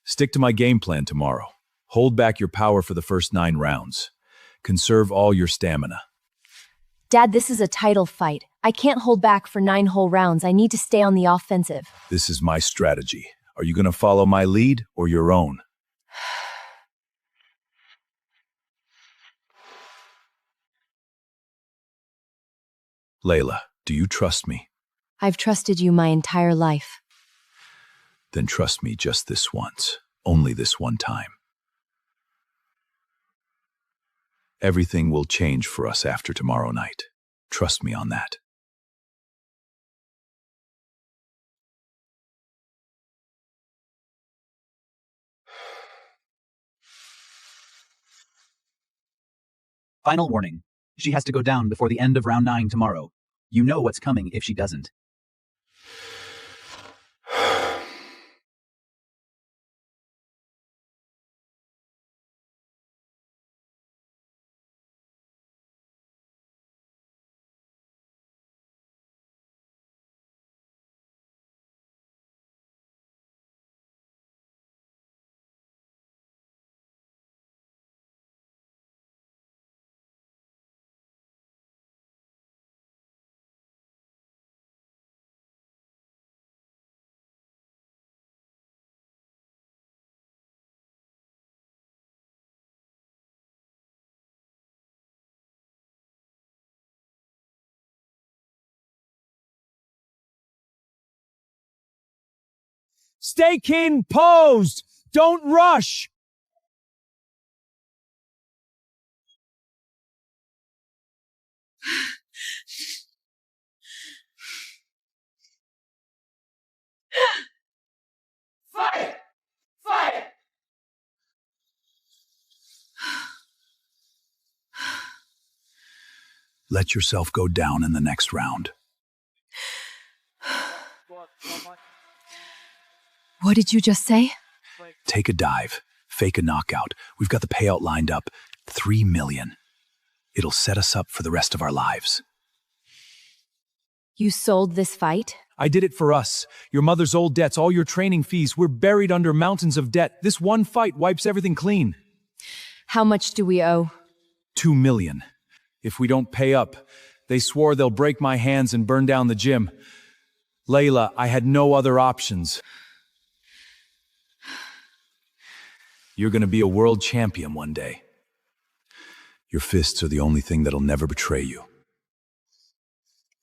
Stick to my game plan tomorrow. Hold back your power for the first 9 rounds. Conserve all your stamina. Dad, this is a title fight. I can't hold back for 9 whole rounds. I need to stay on the offensive. This is my strategy. Are you going to follow my lead or your own? Layla, do you trust me? I've trusted you my entire life. Then trust me just this once. Only this one time. Everything will change for us after tomorrow night. Trust me on that. Final warning. She has to go down before the end of round 9 tomorrow. You know what's coming if she doesn't. Stay keen, posed. Don't rush. Fight! Fight! Let yourself go down in the next round. What did you just say? Take a dive. Fake a knockout. We've got the payout lined up. 3 million. It'll set us up for the rest of our lives. You sold this fight? I did it for us. Your mother's old debts, all your training fees. We're buried under mountains of debt. This one fight wipes everything clean. How much do we owe? 2 million. If we don't pay up, they swore they'll break my hands and burn down the gym. Layla, I had no other options. You're gonna be a world champion one day. Your fists are the only thing that'll never betray you.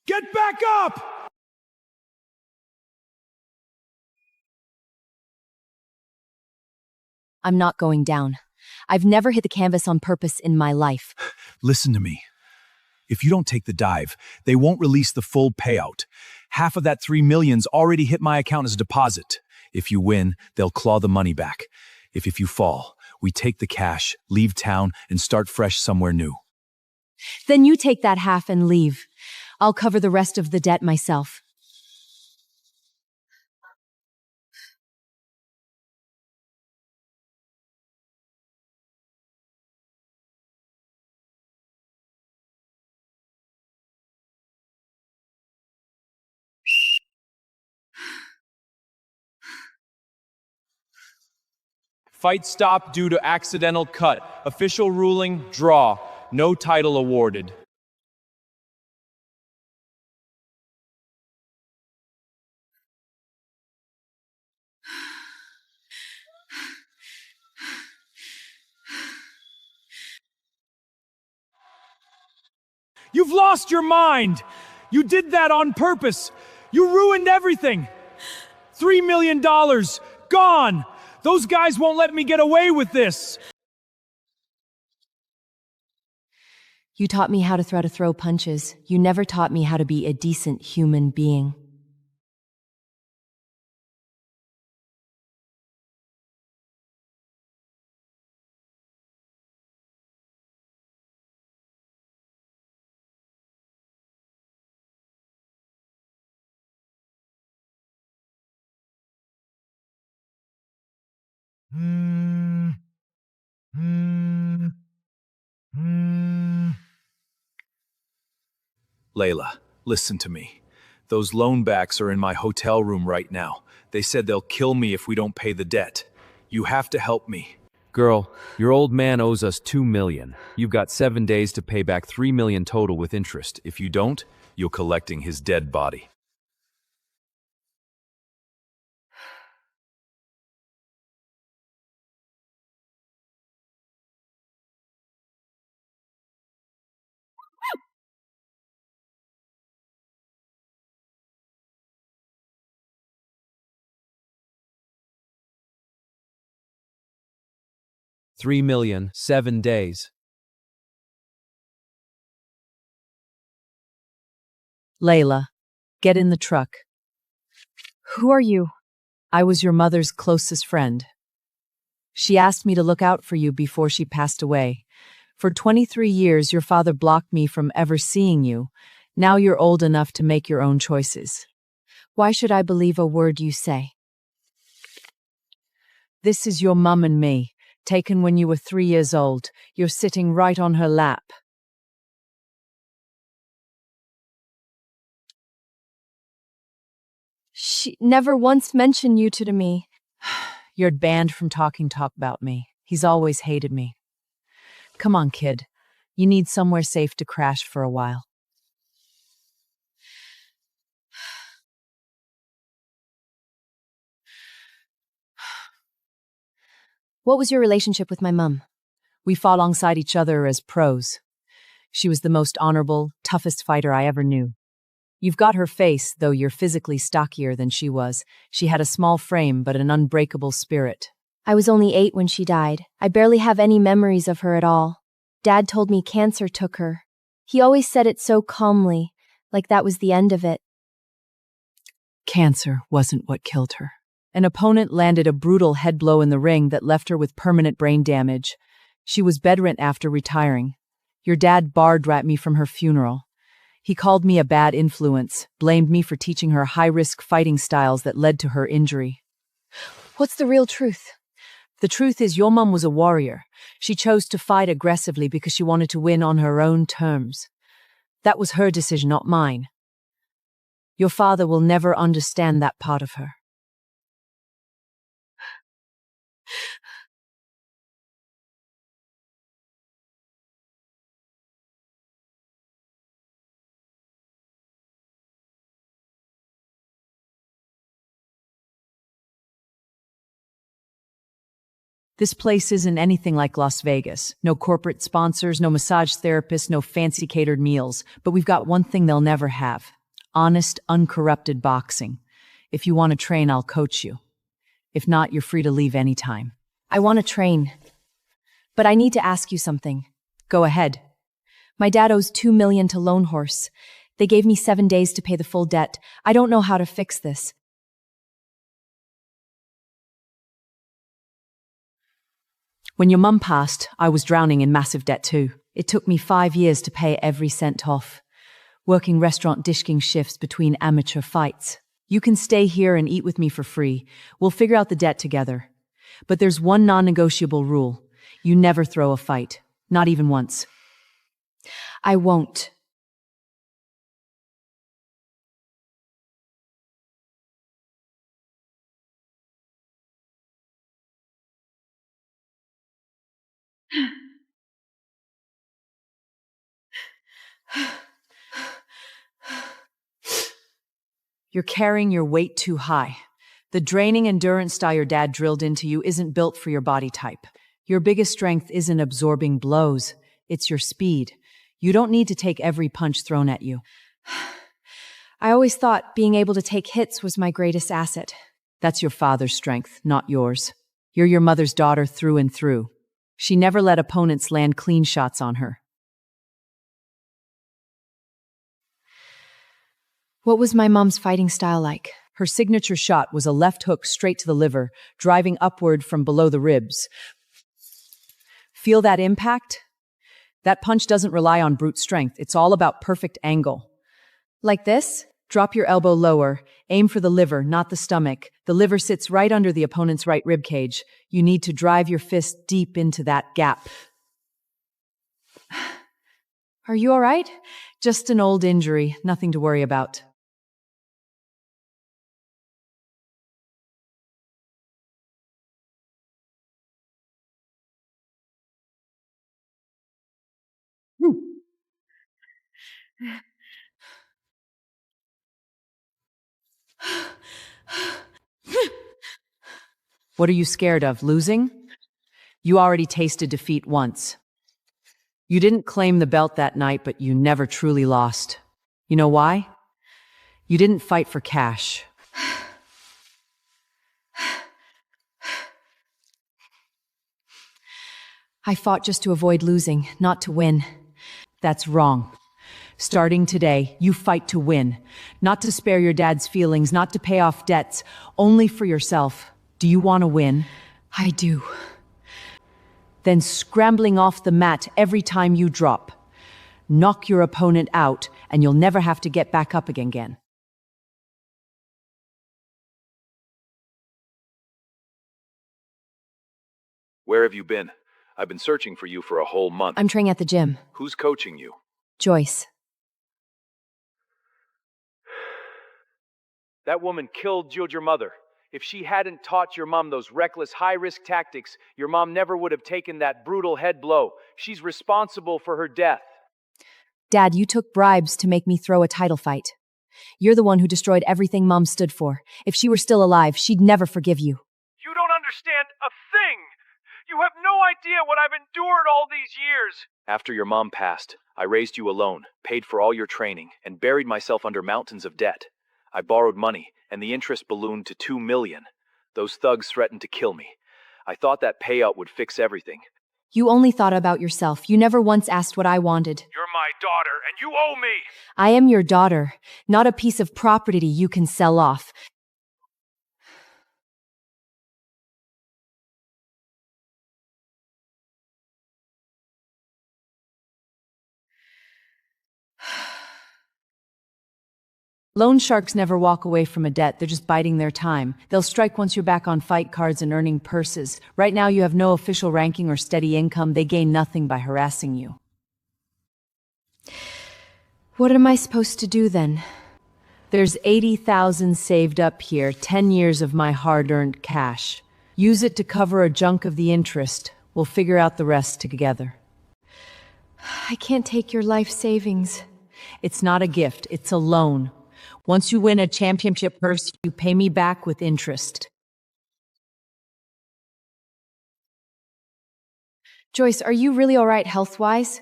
Get back up! I'm not going down. I've never hit the canvas on purpose in my life. Listen to me. If you don't take the dive, they won't release the full payout. Half of that 3 million's already hit my account as a deposit. If you win, they'll claw the money back. If you fall, we take the cash, leave town, and start fresh somewhere new. Then you take that half and leave. I'll cover the rest of the debt myself. Fight stopped due to accidental cut. Official ruling, draw. No title awarded. You've lost your mind! You did that on purpose! You ruined everything! $3 million! Gone! Those guys won't let me get away with this! You taught me how to throw punches. You never taught me how to be a decent human being. Layla, listen to me. Those loan backs are in my hotel room right now. They said they'll kill me if we don't pay the debt. You have to help me. Girl, your old man owes us 2 million. You've got 7 days to pay back 3 million total with interest. If you don't, you're collecting his dead body. $3 million, 7 days. Layla, get in the truck. Who are you? I was your mother's closest friend. She asked me to look out for you before she passed away. For 23 years, your father blocked me from ever seeing you. Now you're old enough to make your own choices. Why should I believe a word you say? This is your mum and me, taken when you were 3 years old. You're sitting right on her lap. She never once mentioned you to me. You're banned from talking talk about me. He's always hated me. Come on, kid. You need somewhere safe to crash for a while. What was your relationship with my mum? We fought alongside each other as pros. She was the most honorable, toughest fighter I ever knew. You've got her face, though you're physically stockier than she was. She had a small frame, but an unbreakable spirit. I was only 8 when she died. I barely have any memories of her at all. Dad told me cancer took her. He always said it so calmly, like that was the end of it. Cancer wasn't what killed her. An opponent landed a brutal head blow in the ring that left her with permanent brain damage. She was bedridden after retiring. Your dad barred me from her funeral. He called me a bad influence, blamed me for teaching her high-risk fighting styles that led to her injury. What's the real truth? The truth is your mum was a warrior. She chose to fight aggressively because she wanted to win on her own terms. That was her decision, not mine. Your father will never understand that part of her. This place isn't anything like Las Vegas. No corporate sponsors, no massage therapists, no fancy catered meals. But we've got one thing they'll never have. Honest, uncorrupted boxing. If you want to train, I'll coach you. If not, you're free to leave anytime. I want to train. But I need to ask you something. Go ahead. My dad owes 2 million to Lone Horse. They gave me 7 days to pay the full debt. I don't know how to fix this. When your mum passed, I was drowning in massive debt too. It took me 5 years to pay every cent off, working restaurant dishking shifts between amateur fights. You can stay here and eat with me for free. We'll figure out the debt together. But there's one non-negotiable rule. You never throw a fight. Not even once. I won't. You're carrying your weight too high. The draining endurance style your dad drilled into you isn't built for your body type. Your biggest strength isn't absorbing blows. It's your speed. You don't need to take every punch thrown at you. I always thought being able to take hits was my greatest asset. That's your father's strength, not yours. You're your mother's daughter through and through. She never let opponents land clean shots on her. What was my mom's fighting style like? Her signature shot was a left hook straight to the liver, driving upward from below the ribs. Feel that impact? That punch doesn't rely on brute strength. It's all about perfect angle. Like this? Drop your elbow lower. Aim for the liver, not the stomach. The liver sits right under the opponent's right rib cage. You need to drive your fist deep into that gap. Are you all right? Just an old injury, nothing to worry about. What are you scared of, losing? You already tasted defeat once. You didn't claim the belt that night, but you never truly lost. You know why? You didn't fight for cash. I fought just to avoid losing, not to win. That's wrong. Starting today, you fight to win. Not to spare your dad's feelings, not to pay off debts, only for yourself. Do you want to win? I do. Then scrambling off the mat every time you drop. Knock your opponent out, and you'll never have to get back up again. Where have you been? I've been searching for you for a whole month. I'm training at the gym. Who's coaching you? Joyce. That woman killed your mother. If she hadn't taught your mom those reckless, high-risk tactics, your mom never would have taken that brutal head blow. She's responsible for her death. Dad, you took bribes to make me throw a title fight. You're the one who destroyed everything Mom stood for. If she were still alive, she'd never forgive you. You don't understand a thing! You have no idea what I've endured all these years! After your mom passed, I raised you alone, paid for all your training, and buried myself under mountains of debt. I borrowed money, and the interest ballooned to 2 million. Those thugs threatened to kill me. I thought that payout would fix everything. You only thought about yourself. You never once asked what I wanted. You're my daughter, and you owe me! I am your daughter, not a piece of property you can sell off. Loan sharks never walk away from a debt, they're just biding their time. They'll strike once you're back on fight cards and earning purses. Right now you have no official ranking or steady income, they gain nothing by harassing you. What am I supposed to do then? There's 80,000 saved up here, 10 years of my hard-earned cash. Use it to cover a chunk of the interest. We'll figure out the rest together. I can't take your life savings. It's not a gift, it's a loan. Once you win a championship purse, you pay me back with interest. Joyce, are you really all right health-wise?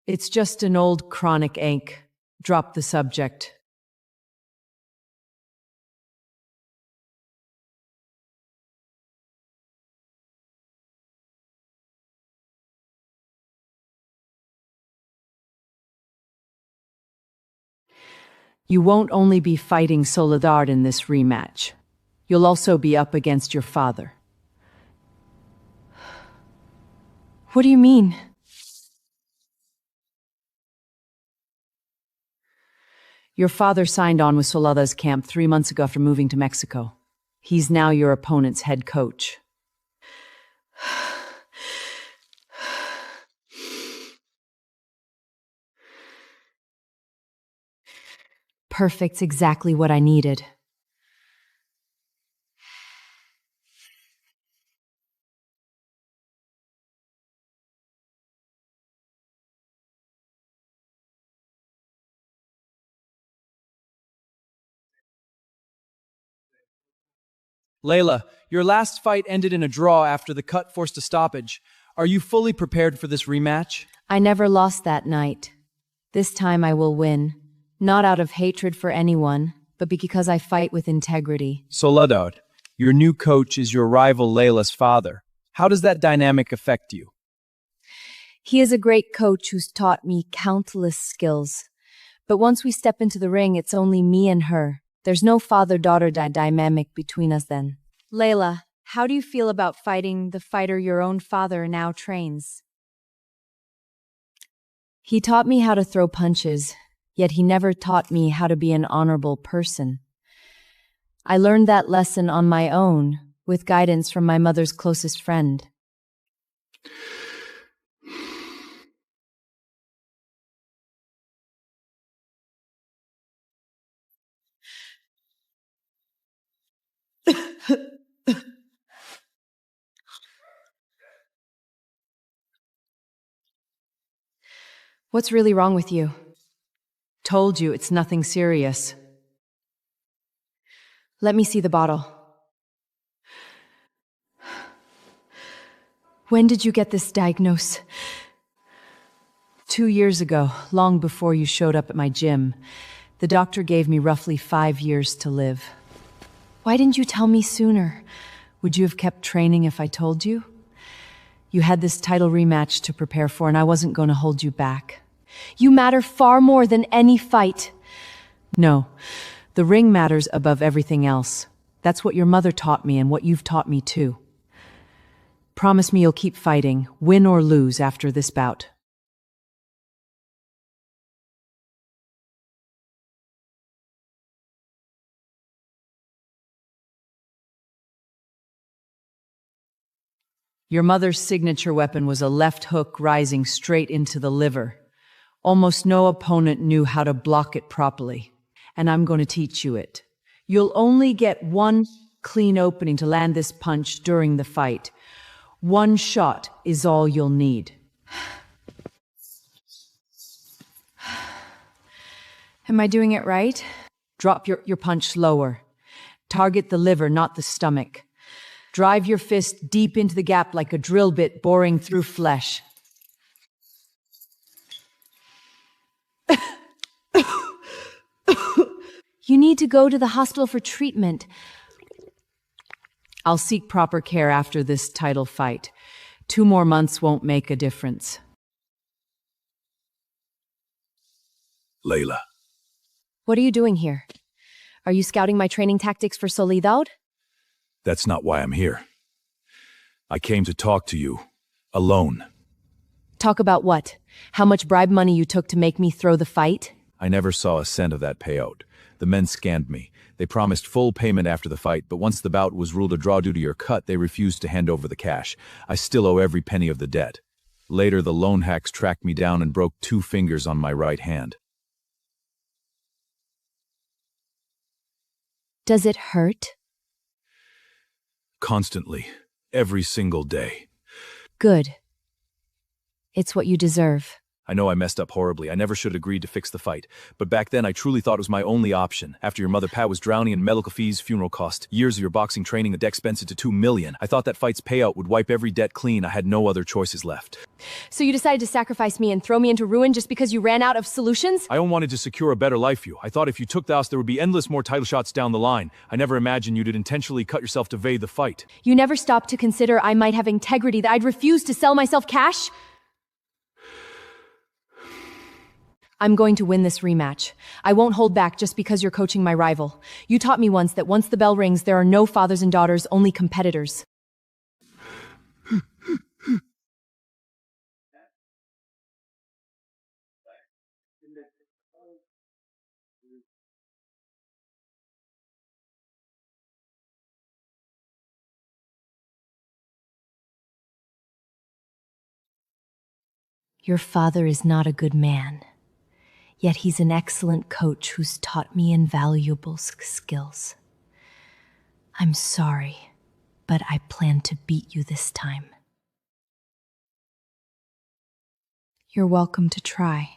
It's just an old chronic ache. Drop the subject. You won't only be fighting Soledad in this rematch. You'll also be up against your father. What do you mean? Your father signed on with Soledad's camp 3 months ago after moving to Mexico. He's now your opponent's head coach. Perfect's exactly what I needed. Layla, your last fight ended in a draw after the cut forced a stoppage. Are you fully prepared for this rematch? I never lost that night. This time I will win. Not out of hatred for anyone, but because I fight with integrity. Soledad, your new coach is your rival Layla's father. How does that dynamic affect you? He is a great coach who's taught me countless skills. But once we step into the ring, it's only me and her. There's no father-daughter dynamic between us then. Layla, how do you feel about fighting the fighter your own father now trains? He taught me how to throw punches, yet he never taught me how to be an honorable person. I learned that lesson on my own, with guidance from my mother's closest friend. What's really wrong with you? Told you it's nothing serious. Let me see the bottle. When did you get this diagnosis? 2 years ago, long before you showed up at my gym, the doctor gave me roughly 5 years to live. Why didn't you tell me sooner? Would you have kept training if I told you? You had this title rematch to prepare for, and I wasn't going to hold you back. You matter far more than any fight. No, the ring matters above everything else. That's what your mother taught me and what you've taught me too. Promise me you'll keep fighting, win or lose after this bout. Your mother's signature weapon was a left hook rising straight into the liver. Almost no opponent knew how to block it properly, and I'm going to teach you it. You'll only get one clean opening to land this punch during the fight. One shot is all you'll need. Am I doing it right? Drop your punch slower. Target the liver, not the stomach. Drive your fist deep into the gap like a drill bit boring through flesh. You need to go to the hospital for treatment. I'll seek proper care after this title fight. 2 more months won't make a difference. Layla. What are you doing here? Are you scouting my training tactics for Soledad? That's not why I'm here. I came to talk to you. Alone. Talk about what? How much bribe money you took to make me throw the fight? I never saw a cent of that payout. The men scammed me. They promised full payment after the fight, but once the bout was ruled a draw due to your cut, they refused to hand over the cash. I still owe every penny of the debt. Later, the loan hacks tracked me down and broke 2 fingers on my right hand. Does it hurt? Constantly. Every single day. Good. It's what you deserve. I know I messed up horribly. I never should have agreed to fix the fight. But back then, I truly thought it was my only option. After your mother Pat was drowning in medical fees, funeral cost, years of your boxing training, the expense to $2 million. I thought that fight's payout would wipe every debt clean. I had no other choices left. So you decided to sacrifice me and throw me into ruin just because you ran out of solutions? I wanted to secure a better life for you. I thought if you took the house, there would be endless more title shots down the line. I never imagined you'd intentionally cut yourself to evade the fight. You never stopped to consider I might have integrity, that I'd refuse to sell myself cash? I'm going to win this rematch. I won't hold back just because you're coaching my rival. You taught me once that once the bell rings, there are no fathers and daughters, only competitors. Your father is not a good man. Yet he's an excellent coach who's taught me invaluable skills. I'm sorry, but I plan to beat you this time. You're welcome to try.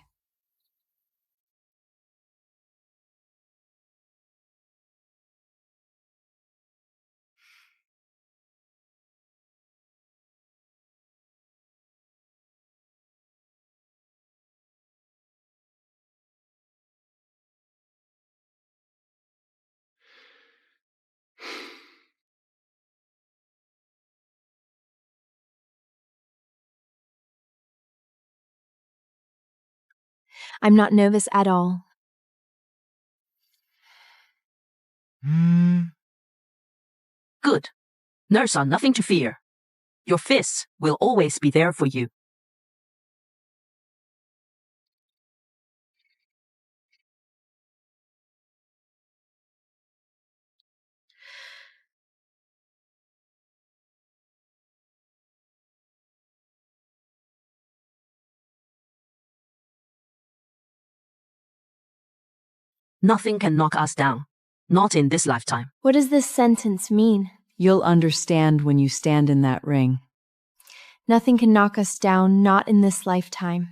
I'm not nervous at all. Good. Nerves are nothing to fear. Your fists will always be there for you. Nothing can knock us down. Not in this lifetime. What does this sentence mean? You'll understand when you stand in that ring. Nothing can knock us down, not in this lifetime.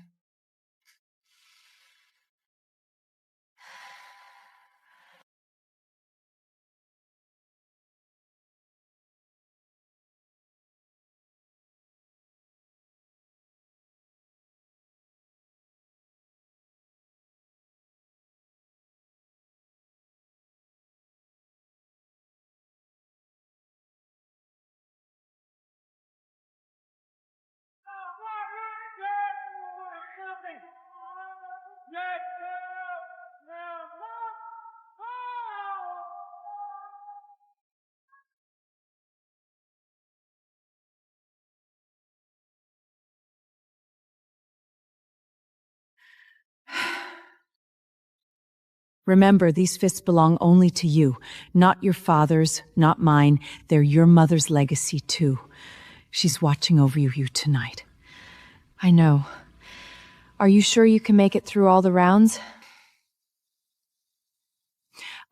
Remember, these fists belong only to you, not your father's, not mine. They're your mother's legacy, too. She's watching over you tonight. I know. Are you sure you can make it through all the rounds?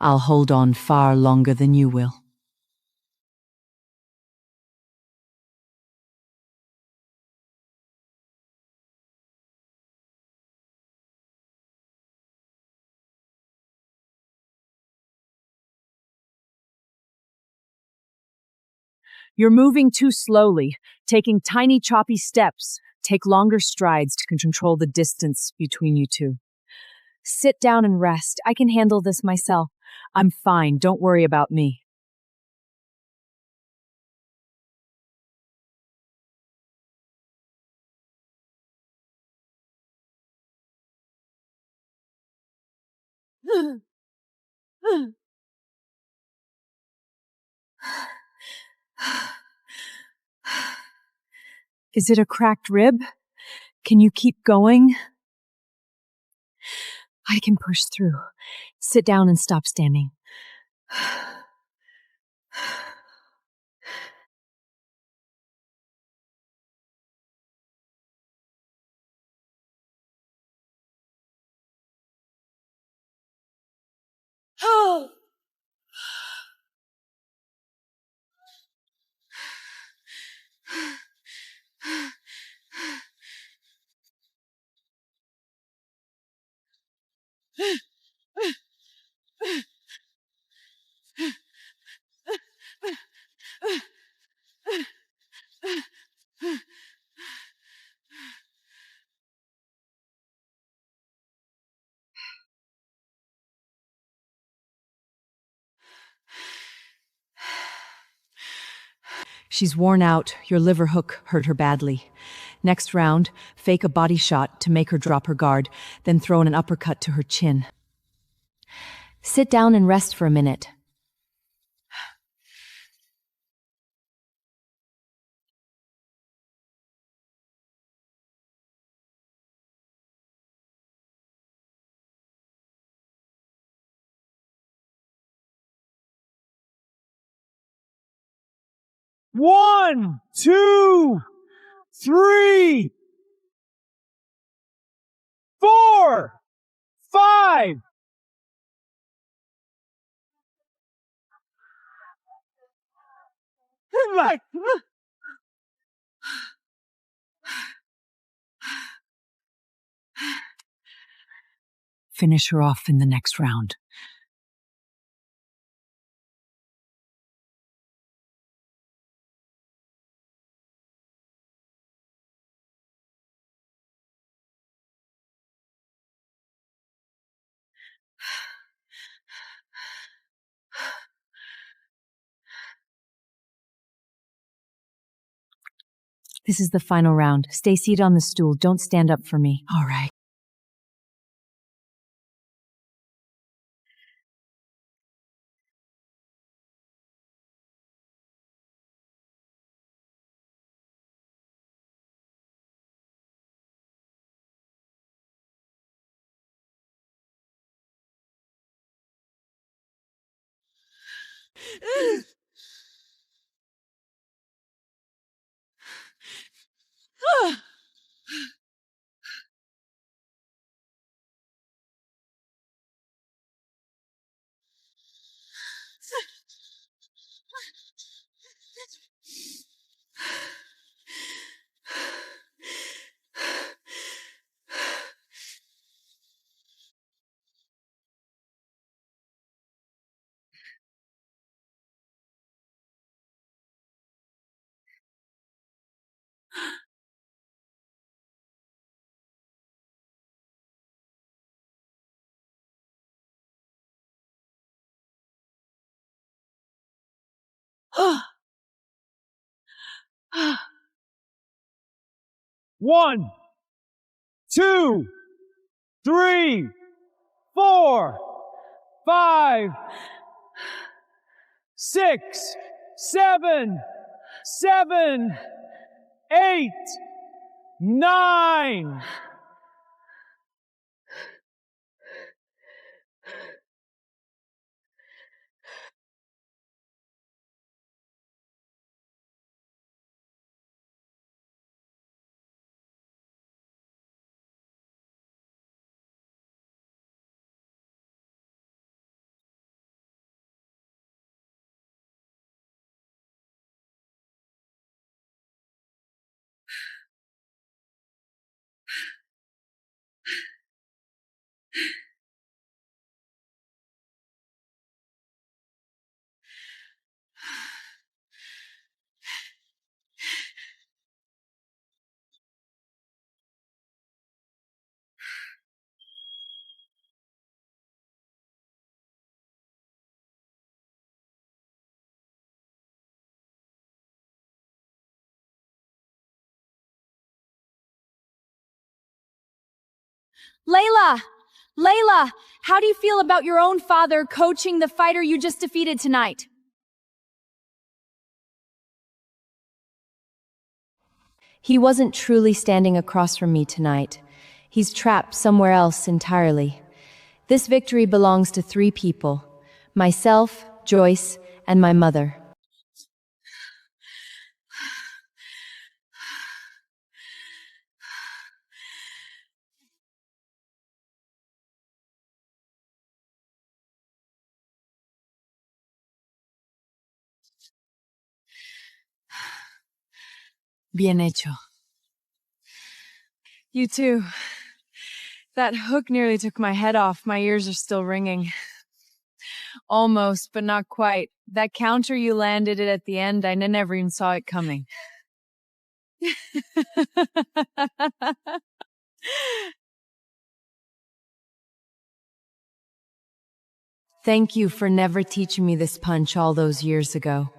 I'll hold on far longer than you will. You're moving too slowly, taking tiny choppy steps. Take longer strides to control the distance between you two. Sit down and rest. I can handle this myself. I'm fine. Don't worry about me. Is it a cracked rib? Can you keep going? I can push through. Sit down and stop standing. She's worn out. Your liver hook hurt her badly. Next round, fake a body shot to make her drop her guard, then throw in an uppercut to her chin. Sit down and rest for a minute. One, two, three, four, five. Like, Finish her off in the next round. This is the final round. Stay seated on the stool. Don't stand up for me. All right. one, 2, 3, 4, 5, 6, 7, 8, 9. Layla! Layla! How do you feel about your own father coaching the fighter you just defeated tonight? He wasn't truly standing across from me tonight. He's trapped somewhere else entirely. This victory belongs to 3 people: myself, Joyce, and my mother. Bien hecho. You too. That hook nearly took my head off. My ears are still ringing. Almost, but not quite. That counter you landed it at the end, I never even saw it coming. Thank you for never teaching me this punch all those years ago.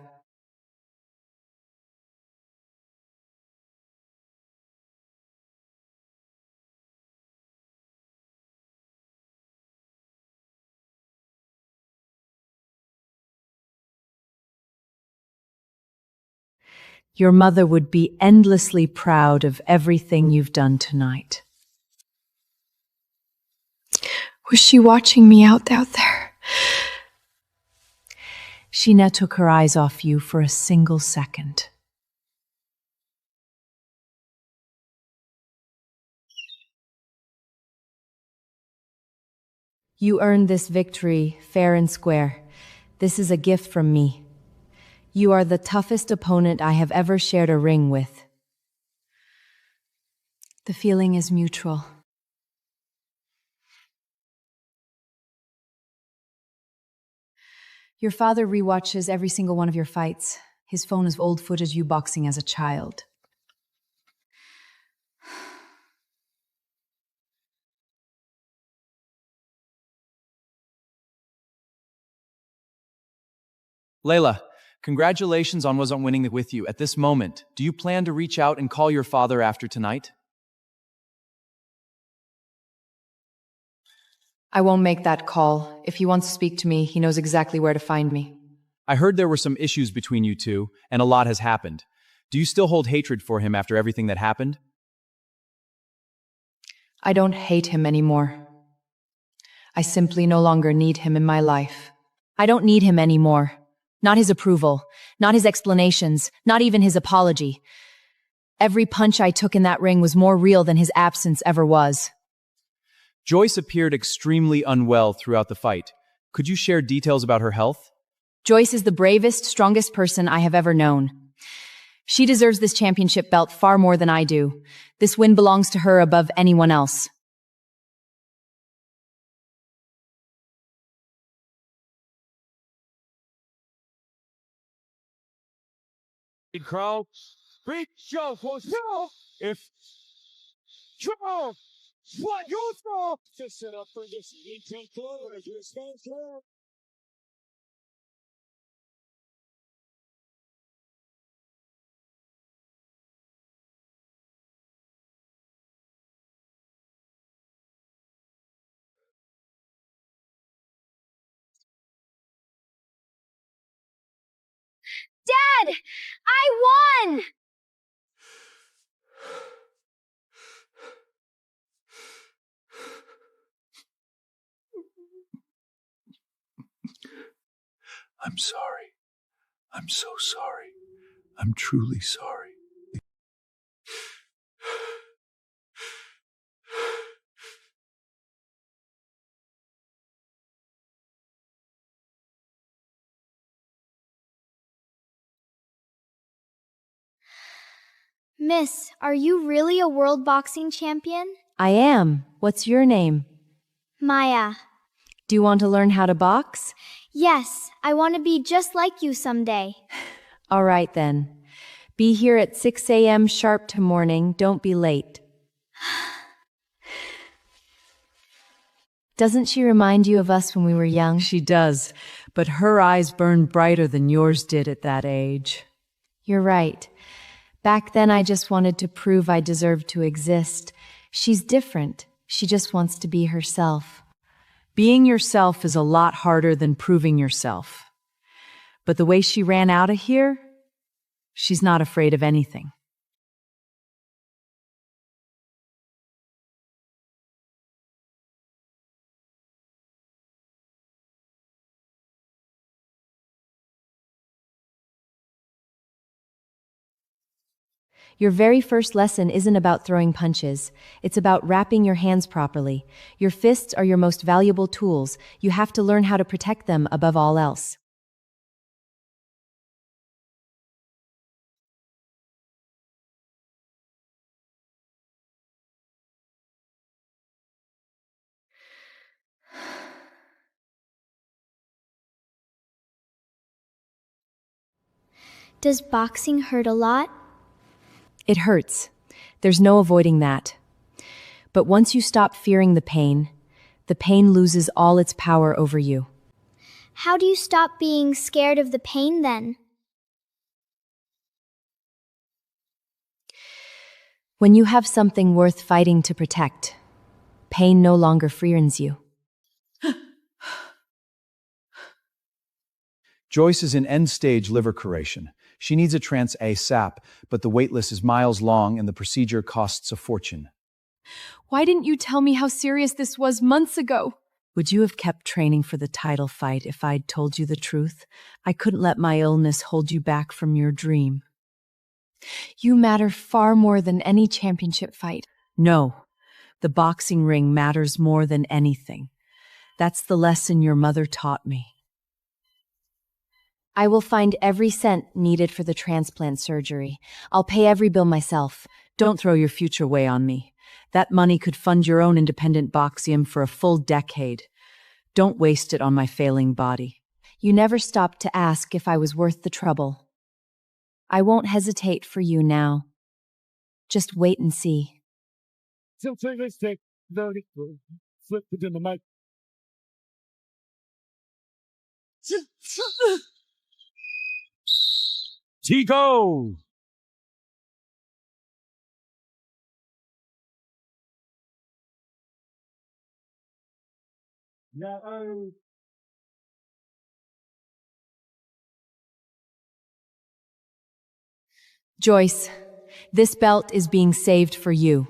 Your mother would be endlessly proud of everything you've done tonight. Was she watching me out there? She never took her eyes off you for a single second. You earned this victory fair and square. This is a gift from me. You are the toughest opponent I have ever shared a ring with. The feeling is mutual. Your father rewatches every single one of your fights. His phone is old footage you boxing as a child. Layla, congratulations on wasn't winning with you. At this moment, do you plan to reach out and call your father after tonight? I won't make that call. If he wants to speak to me, he knows exactly where to find me. I heard there were some issues between you two, and a lot has happened. Do you still hold hatred for him after everything that happened? I don't hate him anymore. I simply no longer need him in my life. I don't need him anymore. Not his approval, not his explanations, not even his apology. Every punch I took in that ring was more real than his absence ever was. Joyce appeared extremely unwell throughout the fight. Could you share details about her health? Joyce is the bravest, strongest person I have ever known. She deserves this championship belt far more than I do. This win belongs to her above anyone else. Crowd, big show for show. If show, what you saw to set up for this intent. did! I won! I'm sorry. I'm so sorry. I'm truly sorry. Miss, are you really a world boxing champion? I am. What's your name? Maya. Do you want to learn how to box? Yes, I want to be just like you someday. All right then. Be here at 6 a.m. sharp tomorrow. Don't be late. Doesn't she remind you of us when we were young? She does, but her eyes burn brighter than yours did at that age. You're right. Back then I just wanted to prove I deserved to exist. She's different. She just wants to be herself. Being yourself is a lot harder than proving yourself. But the way she ran out of here, she's not afraid of anything. Your very first lesson isn't about throwing punches. It's about wrapping your hands properly. Your fists are your most valuable tools. You have to learn how to protect them above all else. Does boxing hurt a lot? It hurts. There's no avoiding that. But once you stop fearing the pain loses all its power over you. How do you stop being scared of the pain then? When you have something worth fighting to protect, pain no longer frightens you. Joyce is in end-stage liver corrosion. She needs a trans ASAP, but the wait list is miles long and the procedure costs a fortune. Why didn't you tell me how serious this was months ago? Would you have kept training for the title fight if I'd told you the truth? I couldn't let my illness hold you back from your dream. You matter far more than any championship fight. No, the boxing ring matters more than anything. That's the lesson your mother taught me. I will find every cent needed for the transplant surgery. I'll pay every bill myself. Don't throw your future way on me. That money could fund your own independent boxium for a full decade. Don't waste it on my failing body. You never stopped to ask if I was worth the trouble. I won't hesitate for you now. Just wait and see. Flip it in the mic. Tico! No. Joyce, this belt is being saved for you.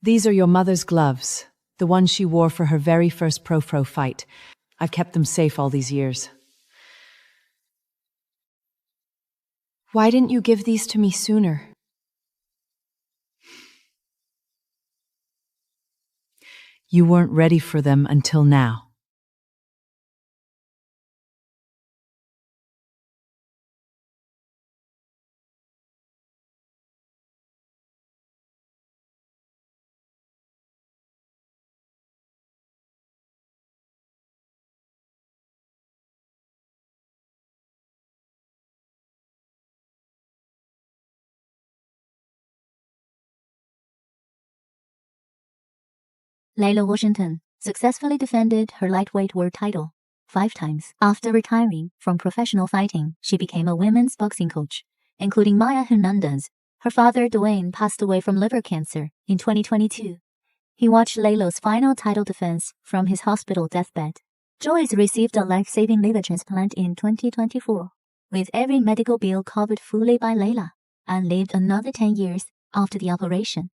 These are your mother's gloves, the ones she wore for her very first pro fight. I've kept them safe all these years. Why didn't you give these to me sooner? You weren't ready for them until now. Layla Washington successfully defended her lightweight world title 5 times. After retiring from professional fighting, she became a women's boxing coach, including Maya Hernandez. Her father, Dwayne, passed away from liver cancer in 2022. He watched Layla's final title defense from his hospital deathbed. Joyce received a life-saving liver transplant in 2024, with every medical bill covered fully by Layla, and lived another 10 years after the operation.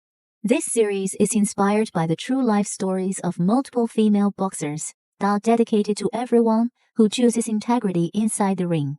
This series is inspired by the true life stories of multiple female boxers that are dedicated to everyone who chooses integrity inside the ring.